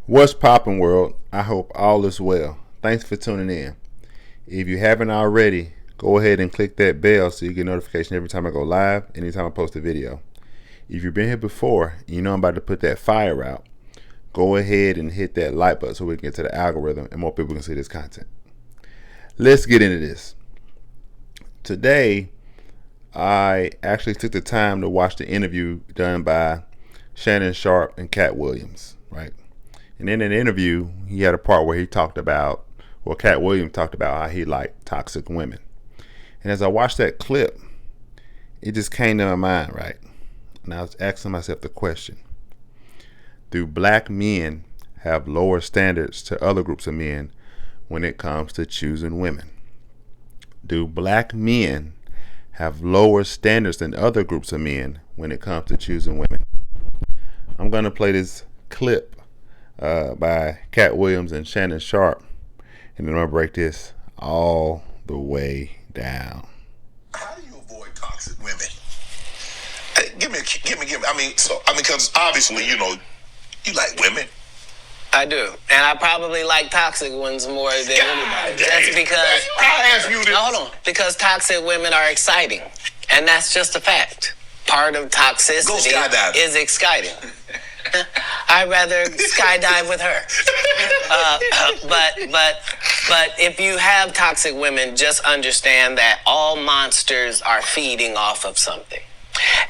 What's poppin', world? I hope all is well. Thanks for tuning in. If you haven't already, go ahead and click that bell so you get notification every time I go live, anytime I post a video. If you've been here before and you know I'm about to put that fire out, go ahead and hit that like button so we can get to the algorithm and more people can see this content. Let's get into this. Today, I actually took the time to watch the interview done by Shannon Sharpe and Katt Williams, right? And in an interview, he had a part where he talked about, well, Katt Williams talked about how he liked toxic women. And as I watched that clip, it just came to my mind, right? And I was asking myself the question, do black men have lower standards to other groups of men when it comes to choosing women? Do black men have lower standards than other groups of men when it comes to choosing women? I'm going to play this clip by Katt Williams and Shannon Sharpe, and then I'm going to break this all the way down. How do you avoid toxic women? Give me. Because obviously, you like women. I do, and I probably like toxic ones more than anybody. That's because I'll ask you this. Hold on, because toxic women are exciting, and that's just a fact. Part of toxicity is exciting. I'd rather skydive with her. But if you have toxic women, just understand that all monsters are feeding off of something.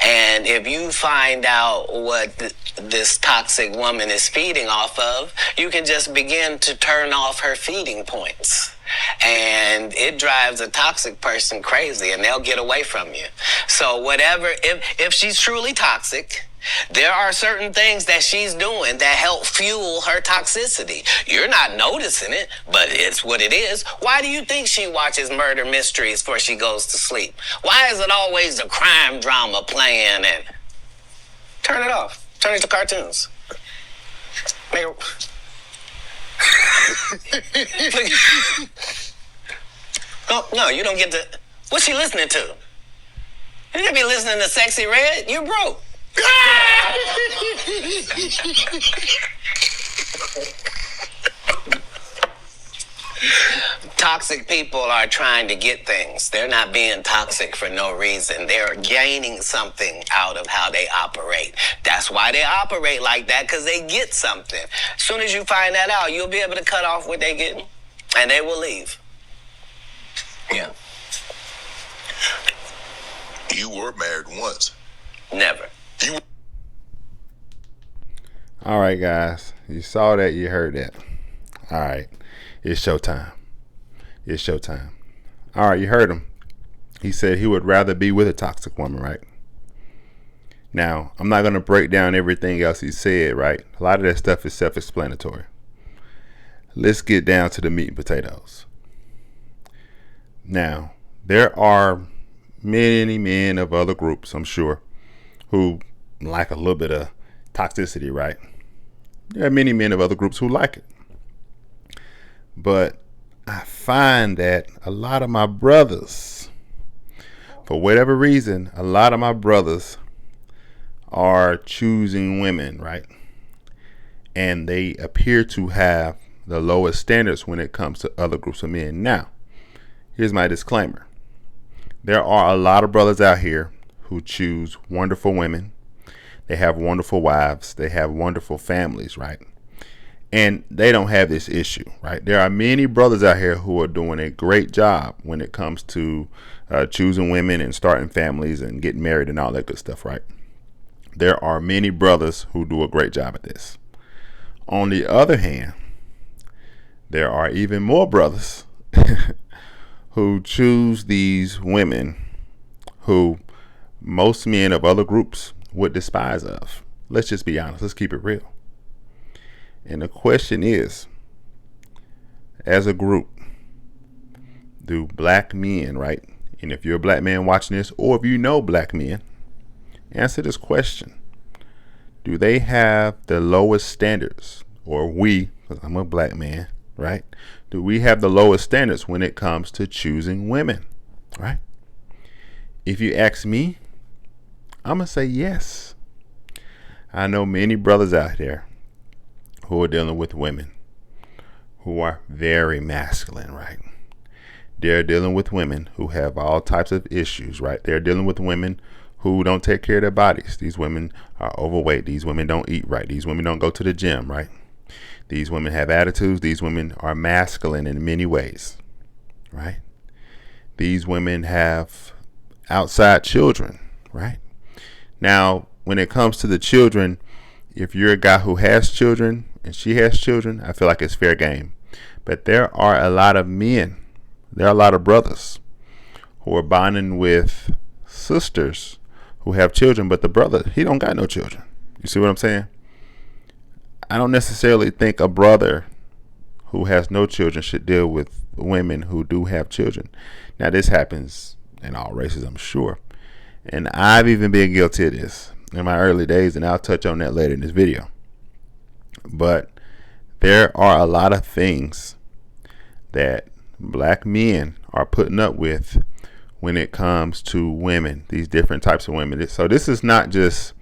And if you find out what this toxic woman is feeding off of, you can just begin to turn off her feeding points. And it drives a toxic person crazy, and they'll get away from you. So whatever, if she's truly toxic, there are certain things that she's doing that help fuel her toxicity. You're not noticing it, but it's what it is. Why do you think she watches murder mysteries before she goes to sleep? Why is it always a crime drama playing? And turn it off. Turn it to cartoons. No, you don't get to. What's she listening to? You can't be listening to Sexy Red. You're broke. Toxic people are trying to get things. They're not being toxic for no reason. They're gaining something out of how they operate. That's why they operate like that, because they get something. As soon as you find that out, you'll be able to cut off what they're getting, and they will leave. Yeah. You were married once. Never. All right, guys. You saw that. You heard that. All right. It's showtime. It's showtime. All right. You heard him. He said he would rather be with a toxic woman, right? Now, I'm not going to break down everything else he said, right? A lot of that stuff is self-explanatory. Let's get down to the meat and potatoes. Now, there are many men of other groups, I'm sure, who like a little bit of toxicity, right? There are many men of other groups who like it. But I find that a lot of my brothers, for whatever reason, a lot of my brothers are choosing women, right? And they appear to have the lowest standards when it comes to other groups of men. Now, here's my disclaimer. There are a lot of brothers out here who choose wonderful women. They have wonderful wives. They have wonderful families, right? And they don't have this issue, right? There are many brothers out here who are doing a great job when it comes to choosing women and starting families and getting married and all that good stuff, right? There are many brothers who do a great job at this. On the other hand, there are even more brothers who choose these women who most men of other groups would despise of. Let's just be honest. Let's keep it real. And the question is, as a group, do black men, right? And if you're a black man watching this, or if you know black men, answer this question. Do they have the lowest standards? Or we, because I'm a black man, right? Do we have the lowest standards when it comes to choosing women, right? If you ask me, I'm going to say yes. I know many brothers out there who are dealing with women who are very masculine, right? They're dealing with women who have all types of issues, right? They're dealing with women who don't take care of their bodies. These women are overweight. These women don't eat right. These women don't go to the gym, right? These women have attitudes. These women are masculine in many ways, right? These women have outside children, right? Now, when it comes to the children, if you're a guy who has children and she has children, I feel like it's fair game. But there are a lot of men, there are a lot of brothers who are bonding with sisters who have children, but the brother, he don't got no children. You see what I'm saying? I don't necessarily think a brother who has no children should deal with women who do have children. Now, this happens in all races, I'm sure. And I've even been guilty of this in my early days, and I'll touch on that later in this video. But there are a lot of things that black men are putting up with when it comes to women, these different types of women. So this is not just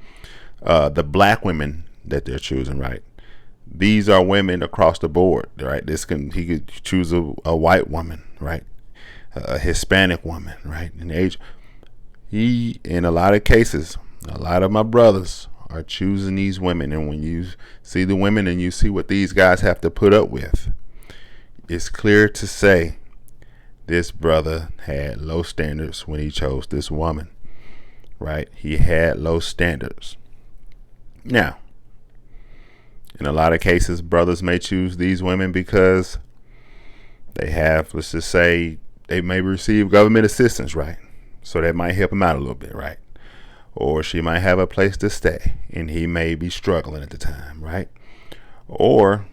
the black women that they're choosing, right? These are women across the board, right? He could choose a white woman, right? A Hispanic woman, right? In age, in a lot of cases, a lot of my brothers are choosing these women, and when you see the women and you see what these guys have to put up with, it's clear to say this brother had low standards when he chose this woman, right? He had low standards. Now, in a lot of cases, brothers may choose these women because they have, let's just say, they may receive government assistance, right? So that might help him out a little bit, right? Or she might have a place to stay and he may be struggling at the time, right? Or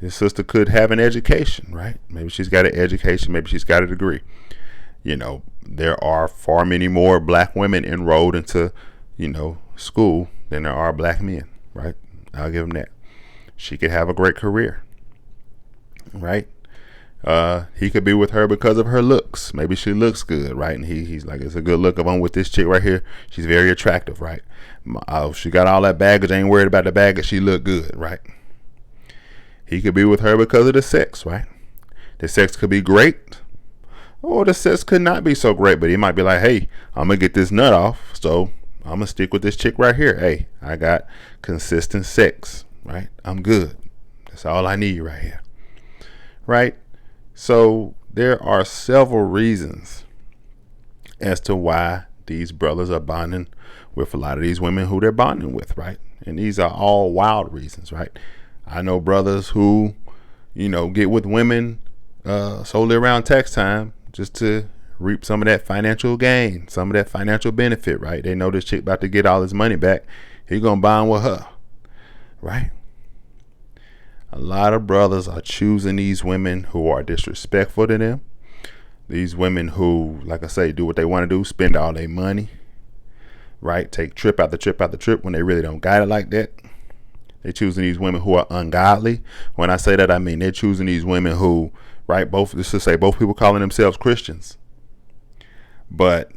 his sister could have an education, right? Maybe she's got an education, maybe she's got a degree. You know, there are far many more black women enrolled into, school than there are black men, right? I'll give them that. She could have a great career, right? He could be with her because of her looks. Maybe she looks good, right? And he's like, it's a good look. If I'm with this chick right here, she's very attractive, right? She got all that baggage. I ain't worried about the baggage. She look good, right? He could be with her because of the sex, right? The sex could be great, or the sex could not be so great. But he might be like, hey, I'm gonna get this nut off, so I'm gonna stick with this chick right here. Hey, I got consistent sex, right? I'm good. That's all I need right here, right? So there are several reasons as to why these brothers are bonding with a lot of these women who they're bonding with, right? And these are all wild reasons, right? I know brothers who, get with women solely around tax time just to reap some of that financial gain, some of that financial benefit, right? They know this chick about to get all his money back. He gonna bond with her, right? A lot of brothers are choosing these women who are disrespectful to them. These women who, like I say, do what they want to do, spend all their money, right? Take trip after trip after trip when they really don't got it like that. They're choosing these women who are ungodly. When I say that, I mean they're choosing these women who, right, both people calling themselves Christians, but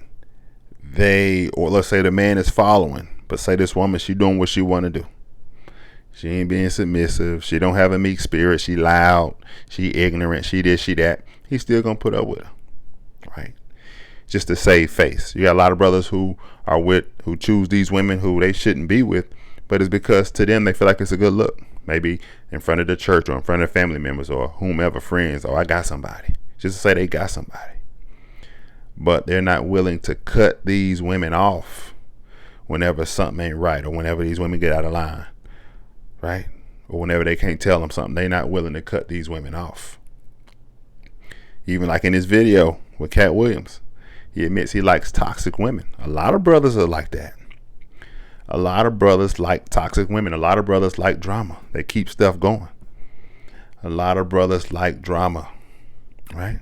or let's say the man is following, but say this woman, she doing what she want to do. She ain't being submissive. She don't have a meek spirit. She loud. She ignorant. She this, she that. He's still going to put up with her, right? Just to save face. You got a lot of brothers who choose these women who they shouldn't be with, but it's because to them they feel like it's a good look. Maybe in front of the church or in front of family members or whomever, friends. Oh, I got somebody. Just to say they got somebody. But they're not willing to cut these women off whenever something ain't right or whenever these women get out of line. Right? Or whenever they can't tell them something, they're not willing to cut these women off. Even like in this video with Katt Williams, he admits he likes toxic women. A lot of brothers are like that. A lot of brothers like toxic women. A lot of brothers like drama. They keep stuff going. A lot of brothers like drama, right?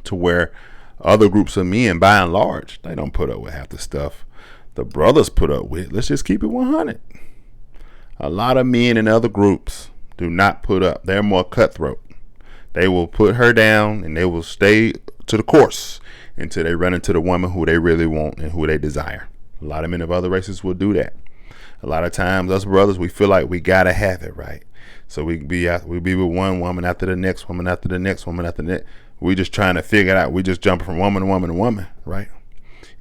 To where other groups of men, by and large, they don't put up with half the stuff the brothers put up with. Let's just keep it 100. A lot of men in other groups do not put up. They're more cutthroat. They will put her down and they will stay to the course until they run into the woman who they really want and who they desire. A lot of men of other races will do that. A lot of times, us brothers, we feel like we gotta have it, right? So we be with one woman after the next woman after the next woman after the next. We just trying to figure it out. We just jumping from woman to woman to woman, right?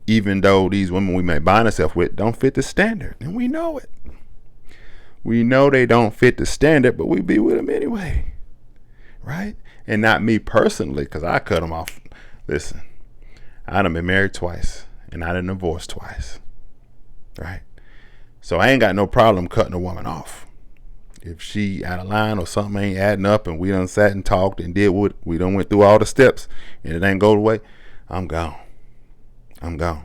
Even though these women we may bind ourselves with don't fit the standard, and we know it. We know they don't fit the standard, but we be with them anyway, right? And not me personally, because I cut them off. Listen, I done been married twice, and I done divorced twice, right? So I ain't got no problem cutting a woman off. If she out of line or something ain't adding up, and we done sat and talked and did what we done went through all the steps, and it ain't go the way, I'm gone. I'm gone,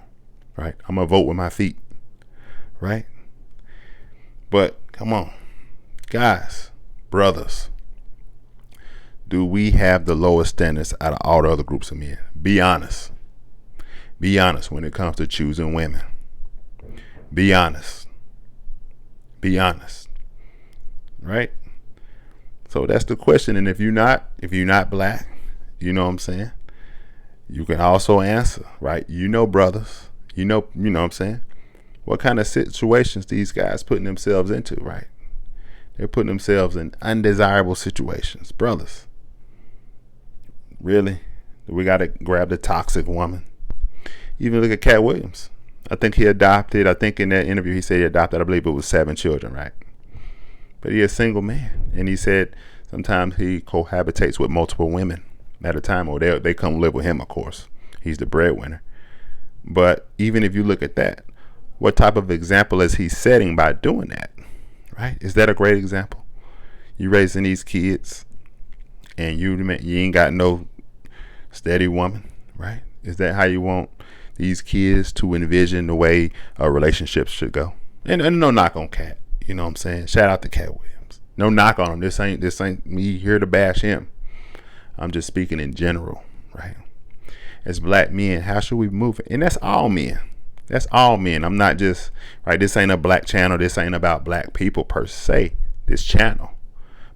right? I'm gonna vote with my feet, right? But come on, guys, brothers, do we have the lowest standards out of all the other groups of men? Be honest. Be honest when it comes to choosing women. Be honest. Be honest. Right? So that's the question. And if you're not black, you know what I'm saying? You can also answer, right? You know, brothers. You know what I'm saying? What kind of situations these guys putting themselves into, right? They're putting themselves in undesirable situations. Brothers, really? We got to grab the toxic woman. Even look at Katt Williams. I think in that interview he said he adopted, I believe it was 7 children, right? But he's a single man. And he said sometimes he cohabitates with multiple women at a time, or they come live with him, of course. He's the breadwinner. But even if you look at that, what type of example is he setting by doing that? Right? Is that a great example? You raising these kids and you ain't got no steady woman, right? Is that how you want these kids to envision the way a relationship should go? And no knock on Katt, you know what I'm saying? Shout out to Katt Williams. No knock on him. This ain't me here to bash him. I'm just speaking in general, right? As black men, how should we move? And that's all men. That's all men. I'm not just, right, this ain't a black channel. This ain't about black people per se, this channel.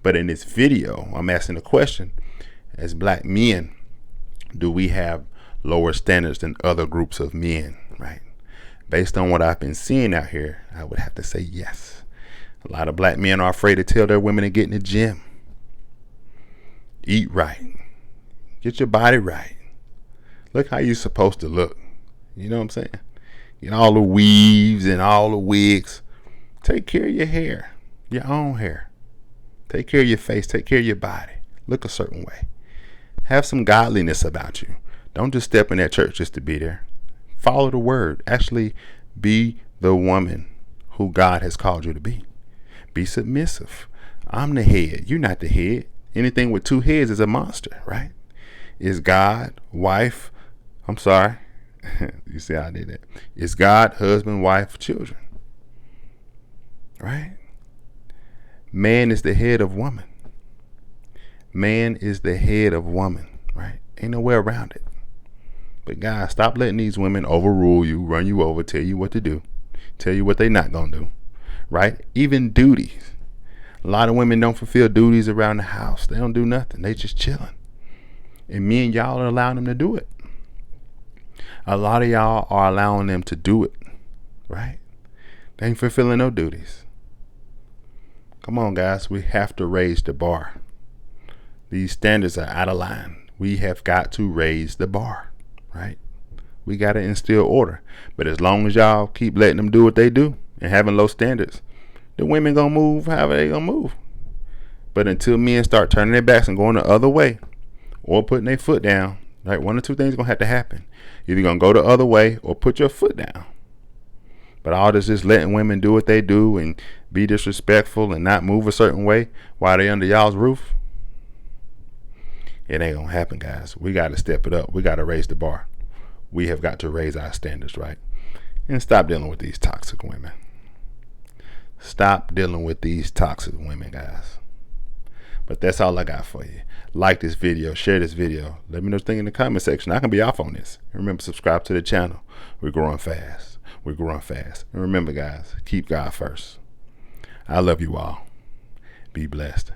But in this video, I'm asking the question, as black men, do we have lower standards than other groups of men, right? Based on what I've been seeing out here, I would have to say yes. A lot of black men are afraid to tell their women to get in the gym. Eat right. Get your body right. Look how you're supposed to look. You know what I'm saying? Get all the weaves and all the wigs. Take care of your hair, your own hair. Take care of your face. Take care of your body. Look a certain way. Have some godliness about you. Don't just step in that church just to be there. Follow the word. Actually be the woman who God has called you to be. Be submissive. I'm the head. You're not the head. Anything with 2 heads is a monster, right? Is God, wife, I'm sorry. You see how I did that? Is God, husband, wife, children. Right? Man is the head of woman. Man is the head of woman, right? Ain't no way around it. But guys, stop letting these women overrule you, run you over, tell you what to do, tell you what they not gonna do, right? Even duties. A lot of women don't fulfill duties around the house. They don't do nothing. They just chilling. And me and y'all are allowing them to do it. A lot of y'all are allowing them to do it, right? They ain't fulfilling no duties. Come on, guys. We have to raise the bar. These standards are out of line. We have got to raise the bar, right? We got to instill order. But as long as y'all keep letting them do what they do and having low standards, the women gonna move however they gonna move. But until men start turning their backs and going the other way or putting their foot down, right? One or two things gonna have to happen. Either gonna go the other way or put your foot down. But all this just letting women do what they do and be disrespectful and not move a certain way while they under y'all's roof, it ain't gonna happen, guys. We got to step it up. We got to raise the bar. We have got to raise our standards, right? And stop dealing with these toxic women. Stop dealing with these toxic women, guys. But that's all I got for you. Like this video, share this video. Let me know what you think in the comment section. I can be off on this. And remember, subscribe to the channel. We're growing fast. We're growing fast. And remember, guys, keep God first. I love you all. Be blessed.